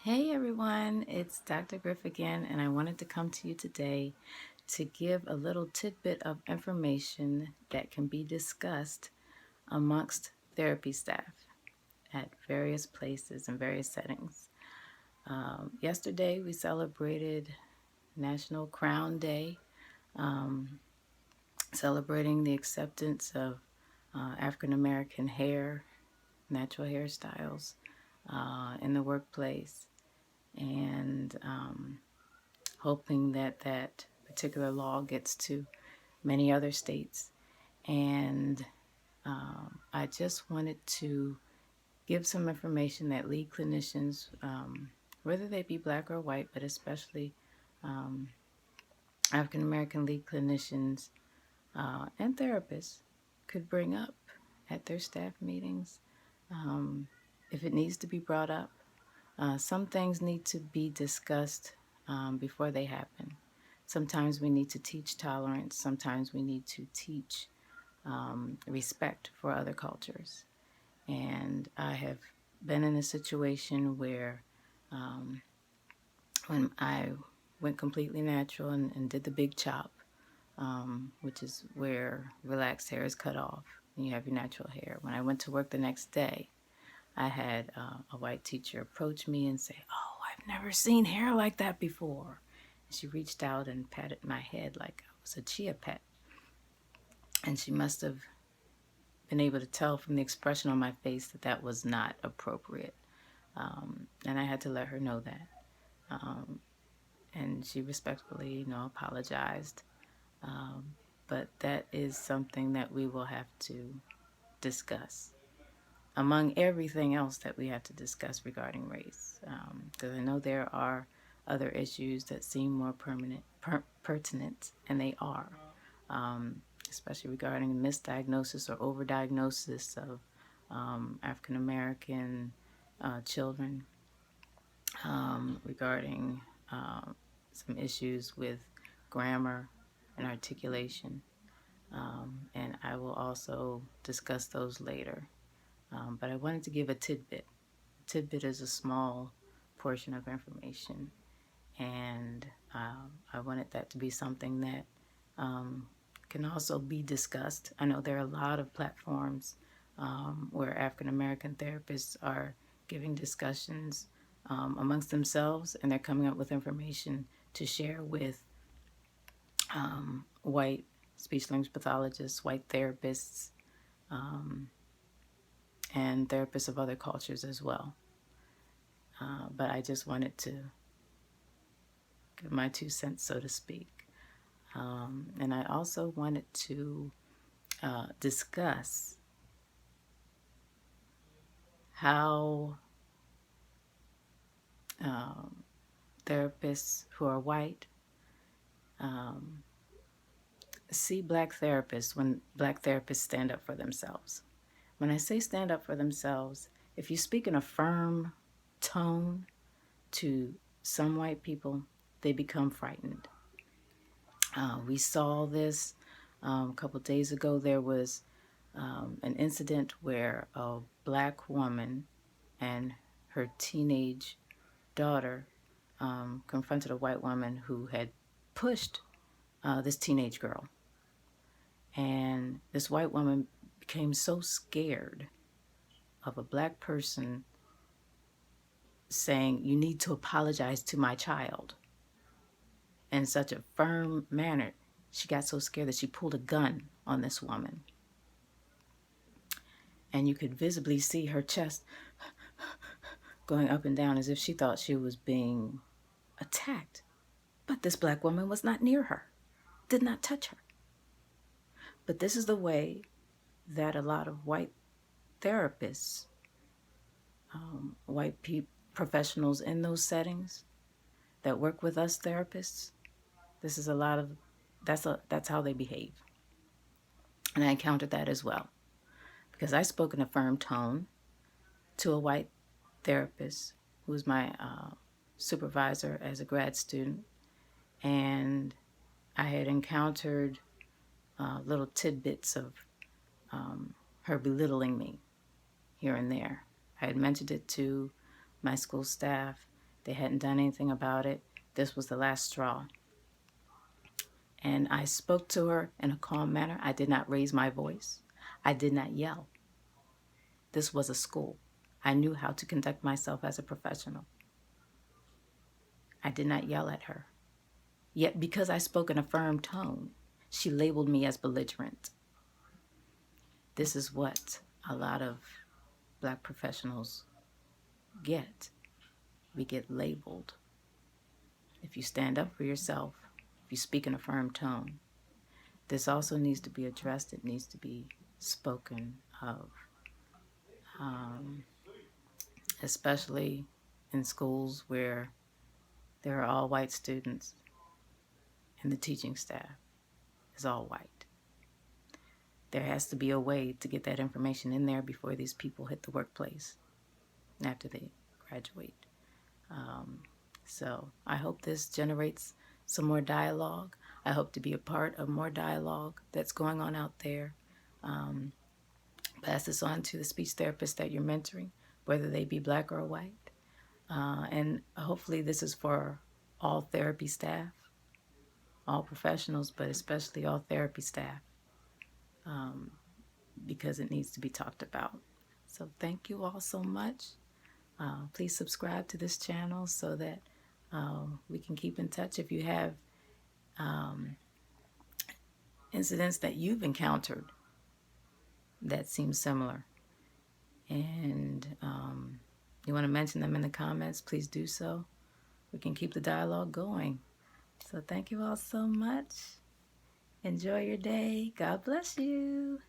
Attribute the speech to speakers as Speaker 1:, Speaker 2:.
Speaker 1: Hey everyone, it's Dr. Griff again, and I wanted to come to you today to give a little tidbit of information that can be discussed amongst therapy staff at various places and various settings. Yesterday we celebrated National Crown Day, celebrating the acceptance of African American hair, natural hairstyles in the workplace, and hoping that that particular law gets to many other states. And I just wanted to give some information that lead clinicians, whether they be black or white, but especially African American lead clinicians and therapists, could bring up at their staff meetings if it needs to be brought up. Some things need to be discussed before they happen. Sometimes we need to teach tolerance. Sometimes we need to teach respect for other cultures. And I have been in a situation where when I went completely natural and did the big chop, which is where relaxed hair is cut off and you have your natural hair. When I went to work the next day, I had a white teacher approach me and say, "Oh, I've never seen hair like that before." And she reached out and patted my head like I was a chia pet. And she must have been able to tell from the expression on my face that that was not appropriate. And I had to let her know that. And she respectfully, apologized. But that is something that we will have to discuss among everything else that we have to discuss regarding race. Because I know there are other issues that seem more pertinent, and they are, especially regarding misdiagnosis or overdiagnosis of African American children, regarding some issues with grammar and articulation. And I will also discuss those later. But I wanted to give a tidbit. Tidbit is a small portion of information, and I wanted that to be something that can also be discussed. I know there are a lot of platforms where African American therapists are giving discussions amongst themselves, and they're coming up with information to share with white speech language pathologists, white therapists, and therapists of other cultures as well. But I just wanted to give my 2 cents, so to speak. And I also wanted to discuss how therapists who are white see black therapists when black therapists stand up for themselves. When I say stand up for themselves, if you speak in a firm tone to some white people, they become frightened. We saw this a couple days ago. There was an incident where a black woman and her teenage daughter confronted a white woman who had pushed this teenage girl. And this white woman became so scared of a black person saying, "You need to apologize to my child," in such a firm manner. She got so scared that she pulled a gun on this woman. And you could visibly see her chest going up and down as if she thought she was being attacked. But this black woman was not near her, did not touch her. But this is the way that a lot of white therapists, professionals in those settings that work with us therapists, this is that's how they behave. And I encountered that as well, because I spoke in a firm tone to a white therapist who was my supervisor as a grad student, and I had encountered little tidbits of her belittling me here and there. I had mentioned it to my school staff, They hadn't done anything about it. This was the last straw. And I spoke to her in a calm manner. I did not raise my voice. I did not yell. This was a school. I knew how to conduct myself as a professional. I did not yell at her. Yet because I spoke in a firm tone, she labeled me as belligerent. This is what a lot of Black professionals get. We get labeled. If you stand up for yourself, if you speak in a firm tone, this also needs to be addressed. It needs to be spoken of, especially in schools where there are all white students and the teaching staff is all white. There has to be a way to get that information in there before these people hit the workplace after they graduate. So I hope this generates some more dialogue. I hope to be a part of more dialogue that's going on out there. Pass this on to the speech therapists that you're mentoring, whether they be Black or white. And hopefully this is for all therapy staff, all professionals, but especially all therapy staff, because it needs to be talked about. So thank you all so much. Please subscribe to this channel so that we can keep in touch. If you have incidents that you've encountered that seem similar and you want to mention them in the comments, please do so. We can keep the dialogue going. So thank you all so much. Enjoy your day. God bless you.